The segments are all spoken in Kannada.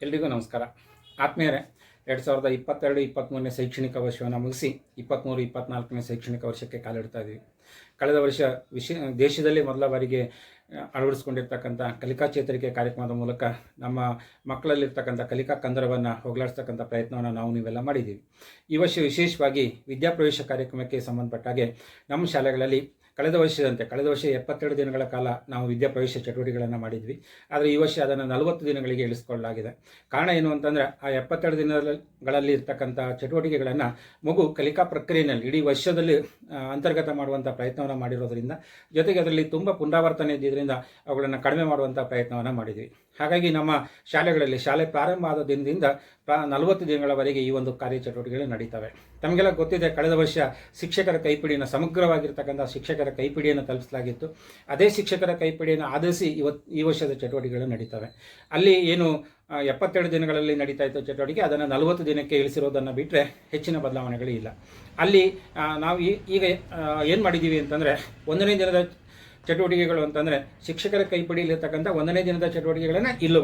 ಎಲ್ರಿಗೂ ನಮಸ್ಕಾರ. ಆತ್ಮೀಯರೇ, 2022-23ನೇ ಶೈಕ್ಷಣಿಕ ವರ್ಷವನ್ನು ಮುಗಿಸಿ 23-24ನೇ ಶೈಕ್ಷಣಿಕ ವರ್ಷಕ್ಕೆ ಕಾಲಿಡ್ತಾ ಇದ್ದೀವಿ. ಕಳೆದ ವರ್ಷ ದೇಶದಲ್ಲಿ ಮೊದಲ ಬಾರಿಗೆ ಅಳವಡಿಸ್ಕೊಂಡಿರ್ತಕ್ಕಂಥ ಕಲಿಕಾ ಚೇತರಿಕೆ ಕಾರ್ಯಕ್ರಮದ ಮೂಲಕ ನಮ್ಮ ಮಕ್ಕಳಲ್ಲಿರ್ತಕ್ಕಂಥ ಕಲಿಕಾ ಕಂದರವನ್ನು ಹೋಗಲಾಡಿಸ್ತಕ್ಕಂಥ ಪ್ರಯತ್ನವನ್ನು ನೀವೆಲ್ಲ ಮಾಡಿದ್ದೀವಿ. ಈ ವರ್ಷ ವಿಶೇಷವಾಗಿ ವಿದ್ಯಾಪ್ರವೇಶ ಕಾರ್ಯಕ್ರಮಕ್ಕೆ ಸಂಬಂಧಪಟ್ಟಾಗೆ ನಮ್ಮ ಶಾಲೆಗಳಲ್ಲಿ ಕಳೆದ ವರ್ಷ 72 ದಿನಗಳ ಕಾಲ ನಾವು ವಿದ್ಯಾಪ್ರವೇಶ ಚಟುವಟಿಕೆಗಳನ್ನು ಮಾಡಿದ್ವಿ. ಆದರೆ ಈ ವರ್ಷ ಅದನ್ನು 40 ದಿನಗಳಿಗೆ ಇಳಿಸ್ಕೊಳ್ಳಲಾಗಿದೆ. ಕಾರಣ ಏನು ಅಂತಂದರೆ, ಆ 72 ದಿನಗಳಲ್ಲಿ ಇರ್ತಕ್ಕಂಥ ಚಟುವಟಿಕೆಗಳನ್ನು ಮಗು ಕಲಿಕಾ ಪ್ರಕ್ರಿಯೆಯಲ್ಲಿ ಇಡೀ ವರ್ಷದಲ್ಲಿ ಅಂತರ್ಗತ ಮಾಡುವಂಥ ಪ್ರಯತ್ನವನ್ನು ಮಾಡಿರೋದ್ರಿಂದ, ಜೊತೆಗೆ ಅದರಲ್ಲಿ ತುಂಬ ಪುನರಾವರ್ತನೆ ಇದ್ದಿದ್ದರಿಂದ ಅವುಗಳನ್ನು ಕಡಿಮೆ ಮಾಡುವಂಥ ಪ್ರಯತ್ನವನ್ನು ಮಾಡಿದ್ವಿ. ಹಾಗಾಗಿ ನಮ್ಮ ಶಾಲೆಗಳಲ್ಲಿ ಶಾಲೆ ಪ್ರಾರಂಭ ಆದ ದಿನದಿಂದ 40 ದಿನಗಳವರೆಗೆ ಈ ಒಂದು ಕಾರ್ಯಚಟುವಟಿಕೆಗಳು ನಡೀತವೆ. ತಮಗೆಲ್ಲ ಗೊತ್ತಿದೆ, ಕಳೆದ ವರ್ಷ ಶಿಕ್ಷಕರ ಕೈಪಿಡಿಯನ್ನು ಸಮಗ್ರವಾಗಿರ್ತಕ್ಕಂಥ ಶಿಕ್ಷಕರ ಕೈಪಿಡಿಯನ್ನು ತಲುಪಿಸಲಾಗಿತ್ತು. ಅದೇ ಶಿಕ್ಷಕರ ಕೈಪಿಡಿಯನ್ನು ಆಧರಿಸಿ ಈ ವರ್ಷದ ಚಟುವಟಿಕೆಗಳು ನಡೀತವೆ. ಅಲ್ಲಿ ಏನು 72 ದಿನಗಳಲ್ಲಿ ನಡೀತಾ ಇತ್ತು ಚಟುವಟಿಕೆ, ಅದನ್ನು 40 ದಿನಕ್ಕೆ ಇಳಿಸಿರೋದನ್ನು ಬಿಟ್ಟರೆ ಹೆಚ್ಚಿನ ಬದಲಾವಣೆಗಳು ಇಲ್ಲ. ಅಲ್ಲಿ ನಾವು ಈಗ ಏನು ಮಾಡಿದ್ದೀವಿ ಅಂತಂದರೆ, 1ನೇ ದಿನದ ಚಟುವಟಿಕೆಗಳು ಅಂತಂದರೆ ಶಿಕ್ಷಕರ ಕೈಪಿಡಿಯಲ್ಲಿರ್ತಕ್ಕಂಥ 1ನೇ ದಿನದ ಚಟುವಟಿಕೆಗಳನ್ನು ಇಲ್ಲೂ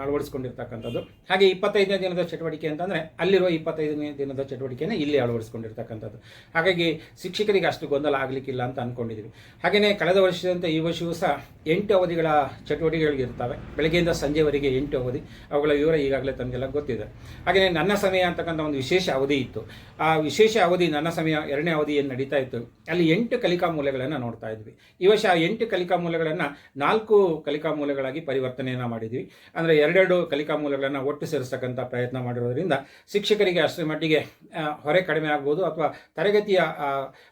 ಅಳವಡಿಸ್ಕೊಂಡಿರ್ತಕ್ಕಂಥದ್ದು. ಹಾಗೆ 25ನೇ ದಿನದ ಚಟುವಟಿಕೆ ಅಂತಂದರೆ ಅಲ್ಲಿರುವ 25ನೇ ದಿನದ ಚಟುವಟಿಕೆಯನ್ನು ಇಲ್ಲಿ ಅಳವಡಿಸ್ಕೊಂಡಿರ್ತಕ್ಕಂಥದ್ದು. ಹಾಗಾಗಿ ಶಿಕ್ಷಕರಿಗೆ ಅಷ್ಟು ಗೊಂದಲ ಆಗಲಿಕ್ಕಿಲ್ಲ ಅಂತ ಅಂದ್ಕೊಂಡಿದ್ದೀವಿ. ಹಾಗೆಯೇ ಕಳೆದ ವರ್ಷದಂತೆ ಈ ವರ್ಷವೂ ಸಹ 8 ಅವಧಿಗಳ ಚಟುವಟಿಕೆಗಳಿರ್ತವೆ. ಬೆಳಗ್ಗೆಯಿಂದ ಸಂಜೆವರೆಗೆ 8 ಅವಧಿ. ಅವುಗಳ ವಿವರ ಈಗಾಗಲೇ ತಮಗೆಲ್ಲ ಗೊತ್ತಿದೆ. ಹಾಗೆಯೇ ನನ್ನ ಸಮಯ ಅಂತಕ್ಕಂಥ ಒಂದು ವಿಶೇಷ ಅವಧಿ ಇತ್ತು. ಆ ವಿಶೇಷ ಅವಧಿ ನನ್ನ ಸಮಯ 2ನೇ ಅವಧಿ ಏನು ನಡೀತಾ ಇತ್ತು, ಅಲ್ಲಿ 8 ಕಲಿಕಾ ಮೂಲೆಗಳನ್ನು ನೋಡ್ತಾ ಇದ್ವಿ. ಈ ವರ್ಷ ಆ 8 ಕಲಿಕಾ ಮೂಲೆಗಳನ್ನು 4 ಕಲಿಕಾ ಮೂಲೆಗಳಾಗಿ ಪರಿವರ್ತನೆಯನ್ನು ಮಾಡಿದ್ವಿ. ಅಂದರೆ 2 ಕಲಿಕಾ ಮೂಲೆಗಳನ್ನು ಒಟ್ಟು ಸೇರಿಸ್ತಕ್ಕಂಥ ಪ್ರಯತ್ನ ಮಾಡಿರೋದ್ರಿಂದ ಶಿಕ್ಷಕರಿಗೆ ಅಷ್ಟರ ಮಟ್ಟಿಗೆ ಹೊರೆ ಕಡಿಮೆ ಆಗ್ಬೋದು, ಅಥವಾ ತರಗತಿಯ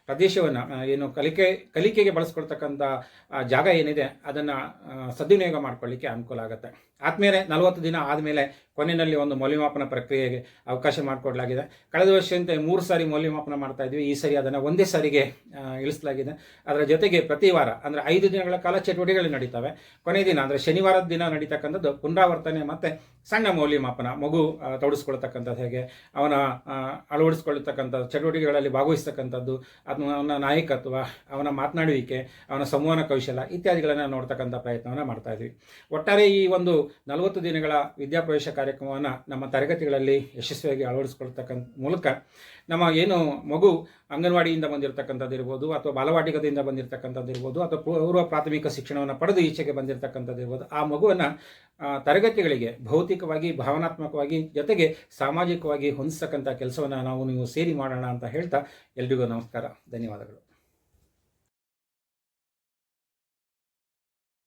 ಪ್ರದೇಶವನ್ನು ಏನು ಕಲಿಕೆಗೆ ಬಳಸ್ಕೊಳ್ತಕ್ಕಂಥ ಜಾಗ ಏನಿದೆ ಅದನ್ನು ಸದ್ವಿನಿಯೋಗ ಮಾಡ್ಕೊಳ್ಳಿಕ್ಕೆ ಅನುಕೂಲ ಆಗುತ್ತೆ. ಆದಮೇಲೆ 40 ದಿನ ಆದಮೇಲೆ ಕೊನೆಯಲ್ಲಿ ಒಂದು ಮೌಲ್ಯಮಾಪನ ಪ್ರಕ್ರಿಯೆಗೆ ಅವಕಾಶ ಮಾಡಿಕೊಡಲಾಗಿದೆ. ಕಳೆದ ವರ್ಷದಂತೆ 3 ಸಾರಿ ಮೌಲ್ಯಮಾಪನ ಮಾಡ್ತಾ ಇದ್ವಿ. ಈ ಸರಿ ಅದನ್ನು ಒಂದೇ ಸಾರಿಗೆ ಇಳಿಸಲಾಗಿದೆ. ಅದರ ಜೊತೆಗೆ ಪ್ರತಿ ವಾರ ಅಂದರೆ 5 ದಿನಗಳ ಕಾಲ ಚಟುವಟಿಕೆಗಳು ನಡೀತವೆ. ಕೊನೆಯ ದಿನ ಅಂದರೆ ಶನಿವಾರದ ದಿನ ನಡೀತಕ್ಕಂಥದ್ದು ಪುನರಾವರ್ತನೆ ಮತ್ತು ಸಣ್ಣ ಮೌಲ್ಯಮಾಪನ. ಮಗು ತೊಡಗಿಸ್ಕೊಳ್ತಕ್ಕಂಥದ್ದು ಹೇಗೆ, ಅವನ ಅಳವಡಿಸ್ಕೊಳ್ತಕ್ಕಂಥ ಚಟುವಟಿಕೆಗಳಲ್ಲಿ ಭಾಗವಹಿಸ್ತಕ್ಕಂಥದ್ದು, ಅವನ ನಾಯಕತ್ವ, ಅವನ ಮಾತನಾಡುವಿಕೆ, ಅವನ ಸಂವಹನ ಕೌಶಲ ಇತ್ಯಾದಿಗಳನ್ನು ನೋಡ್ತಕ್ಕಂಥ ಪ್ರಯತ್ನವನ್ನು ಮಾಡ್ತಾ ಇದ್ವಿ. ಒಟ್ಟಾರೆ ಈ ಒಂದು 40 ದಿನಗಳ ವಿದ್ಯಾಪ್ರವೇಶ ಕಾರ್ಯಕ್ರಮವನ್ನು ನಮ್ಮ ತರಗತಿಗಳಲ್ಲಿ ಯಶಸ್ವಿಯಾಗಿ ಅಳವಡಿಸ್ಕೊಳ್ತಕ್ಕಂಥ ಮೂಲಕ ನಮ್ಮ ಏನು ಮಗು ಅಂಗನವಾಡಿಯಿಂದ ಬಂದಿರತಕ್ಕಂಥದ್ದು ಇರ್ಬೋದು, ಅಥವಾ ಬಾಲವಾಟಿಕದಿಂದ ಬಂದಿರತಕ್ಕಂಥದ್ದು ಇರ್ಬೋದು, ಅಥವಾ ಪೂರ್ವ ಪ್ರಾಥಮಿಕ ಶಿಕ್ಷಣವನ್ನು ಪಡೆದು ಈಚೆಗೆ ಬಂದಿರತಕ್ಕಂಥದ್ದು ಇರ್ಬೋದು, ಆ ಮಗುವನ್ನು ತರಗತಿಗಳಿಗೆ ಭೌತಿಕವಾಗಿ, ಭಾವನಾತ್ಮಕವಾಗಿ, ಜೊತೆಗೆ ಸಾಮಾಜಿಕವಾಗಿ ಹೊಂದಿಸ್ತಕ್ಕಂಥ ಕೆಲಸವನ್ನು ನೀವು ಸೇರಿ ಮಾಡೋಣ ಅಂತ ಹೇಳ್ತಾ ಎಲ್ರಿಗೂ ನಮಸ್ಕಾರ, ಧನ್ಯವಾದಗಳು.